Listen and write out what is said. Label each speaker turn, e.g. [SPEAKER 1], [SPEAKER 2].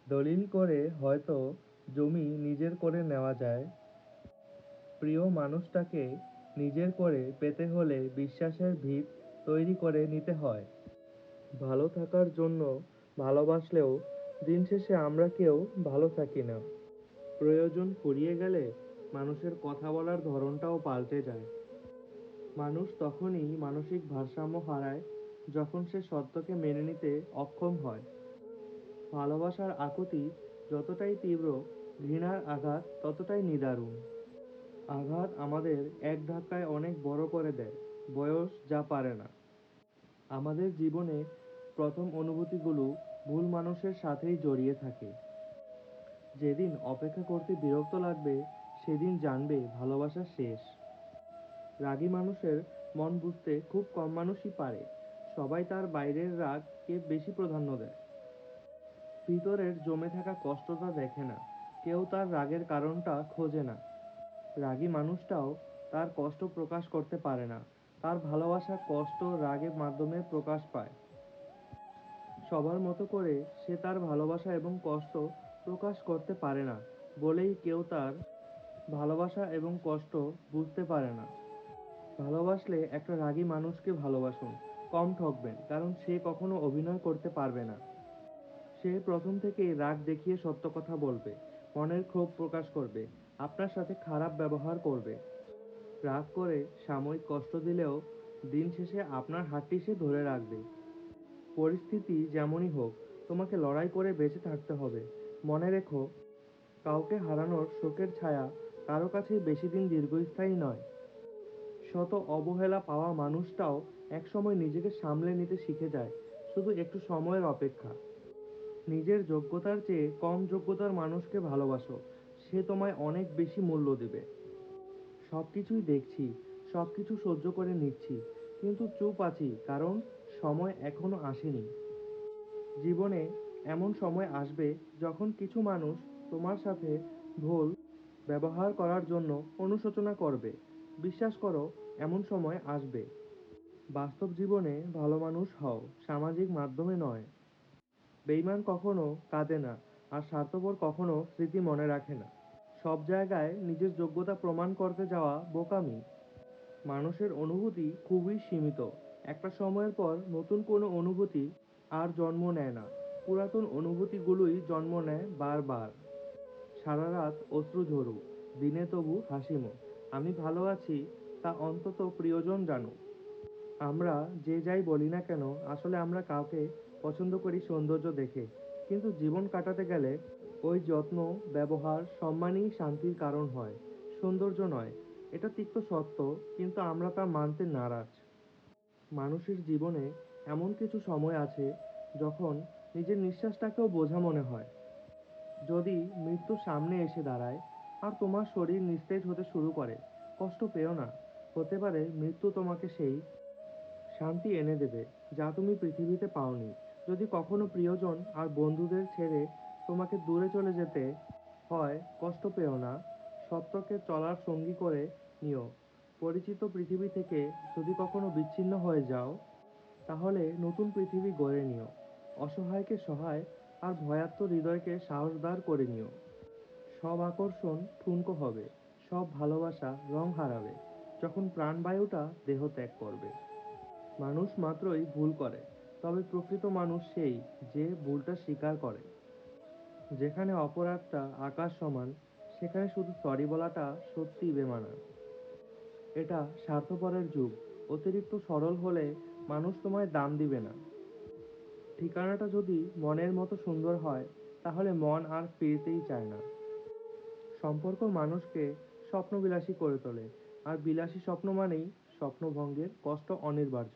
[SPEAKER 1] দলিল করে হয়তো জমি নিজের করে নেওয়া যায়, প্রিয় মানুষটাকে নিজের করে পেতে হলে বিশ্বাসের ভিত তৈরি করে নিতে হয়। ভালো থাকার জন্য ভালোবাসলেও দিন শেষে আমরা কেউ ভালো থাকি না। প্রয়োজন ফুরিয়ে গেলে মানুষের কথা বলার ধরনটাও পাল্টে যায়। মানুষ তখনই মানসিক ভারসাম্য হারায় যখন সে সত্যকে মেনে নিতে অক্ষম হয়। ভালোবাসার আকুতি যতটাই তীব্র, ঘৃণার আঘাত ততটাই নিদারুণ। আঘাত আমাদের এক ধাক্কায় অনেক বড় করে দেয়, বয়স যা পারে না। আমাদের জীবনে প্রথম অনুভূতিগুলো ভুল মানুষের সাথেই জড়িয়ে থাকে। যেদিন অপেক্ষা করতে বিরক্ত লাগবে, সেদিন জানবে ভালোবাসা শেষ। রাগী মানুষের মন বুঝতে খুব কম মানুষই পারে। সবাই তার বাইরের রাগকে বেশি প্রাধান্য দেয়, ভিতরের জমে থাকা কষ্টটা দেখে না। কেউ তার রাগের কারণটা খোঁজে না। রাগী মানুষটাও তার কষ্ট প্রকাশ করতে পারে না। তার ভালোবাসা কষ্ট রাগের মাধ্যমে প্রকাশ পায়। সবার মতো করে সে তার ভালোবাসা এবং কষ্ট প্রকাশ করতে পারে না বলেই কেউ তার ভালোবাসা এবং কষ্ট বুঝতে পারে না। ভালোবাসলে একটা রাগী মানুষকে ভালোবাসুন, কম ঠকবেন, কারণ সে কখনো অভিনয় করতে পারবে না। সে প্রথম থেকেই রাগ দেখিয়ে সত্য কথা বলবে, মনের ক্ষোভ প্রকাশ করবে, আপনার সাথে খারাপ ব্যবহার করবে। রাগ করে সাময়িক কষ্ট দিলেও দিন শেষে আপনার হাতটি সে ধরে রাখবে। পরিস্থিতি যেমনই হোক, তোমাকে লড়াই করে বেঁচে থাকতে হবে। মনে রেখো, কাউকে হারানোর শোকের ছায়া কারো কাছেই বেশি দিন দীর্ঘস্থায়ী নয়। শত অবহেলা পাওয়া মানুষটাও একসময় নিজেকে সামলে নিতে শিখে যায়, শুধু একটু সময়ের অপেক্ষা। নিজের যোগ্যতার চেয়ে কম যোগ্যতার মানুষকে ভালোবাসো, সে তোমায় অনেক বেশি মূল্য দেবে। সবকিছুই দেখছি, সবকিছু সহ্য করে নিচ্ছি, কিন্তু চুপ আছি কারণ সময় এখনো আসেনি। জীবনে এমন সময় আসবে যখন কিছু মানুষ তোমার সাথে ভুল ব্যবহার করার জন্য অনুশোচনা করবে। বিশ্বাস করো, এমন সময় আসবে। বাস্তব জীবনে ভালো মানুষ হও, সামাজিক মাধ্যমে নয়। বেঈমান কখনো কাঁদে না, আর স্বার্থপর কখনো স্মৃতি মনে রাখে না। সব জায়গায় নিজের যোগ্যতা প্রমাণ করতে যাওয়া বোকামি। মানুষের অনুভূতি খুবই সীমিত। একটা সময়ের পর নতুন কোনো অনুভূতি আর জন্ম নেয় না। পুরাতন অনুভূতিগুলোই জন্ম নেয় বারবার। সারা রাত অশ্রু ঝরুক, দিনে তবু হাসি মুখ। আমি ভালো আছি, তা অন্তত প্রিয়জন জানো। আমরা যে যাই বলি না কেন, আসলে আমরা কাউকে পছন্দ করি সৌন্দর্য দেখে। কিন্তু জীবন কাটাতে গেলে ওই যত্ন, ব্যবহার, সম্মানই শান্তির কারণ হয়, সৌন্দর্য নয়। এটা তিক্ত সত্য, কিন্তু আমরা তা মানতে নারাজ। মানুষের জীবনে এমন কিছু সময় আছে যখন নিজের নিঃশ্বাসটাকেও বোঝা মনে হয়। যদি মৃত্যু সামনে এসে দাঁড়ায় আর তোমার শরীর নিস্তেজ হতে শুরু করে, কষ্ট পেও না। হতে পারে মৃত্যু তোমাকে সেই শান্তি এনে দেবে যা তুমি পৃথিবীতে পাওনি। যদি কখনো প্রিয়জন আর বন্ধুদের ছেড়ে তোমাকে দূরে চলে যেতে হয়, কষ্ট পেও না। সত্যকে চলার সঙ্গী করে নিও। পরিচিত পৃথিবী থেকে যদি কখনো বিচ্ছিন্ন হয়ে যাও, তাহলে নতুন পৃথিবী গড়ে নিও। অসহায়কে সহায় আর ভয়ার্ত হৃদয়কে সাহসদার করে নিও। সব আকর্ষণ ঠুনকো হবে, সব ভালোবাসা রং হারাবে যখন প্রাণবায়ুটা দেহ ত্যাগ করবে। মানুষ মাত্রই ভুল করে, তবে প্রকৃত মানুষ সেই যে ভুলটা স্বীকার করে। যেখানে অপরাধটা আকাশ সমান, সেখানে শুধু সরি বলাটা সত্যিই বেমানান। এটা স্বার্থপরের যুগ। অতিরিক্ত সরল হলে মানুষ তোমায় দাম দিবে না। ঠিকানাটা যদি মনের মতো সুন্দর হয়, তাহলে মন আর ফিরতেই চায় না। সম্পর্ক মানুষকে স্বপ্নবিলাসী করে তোলে, আর বিলাসী স্বপ্ন মানেই স্বপ্নভঙ্গের কষ্ট অনিবার্য।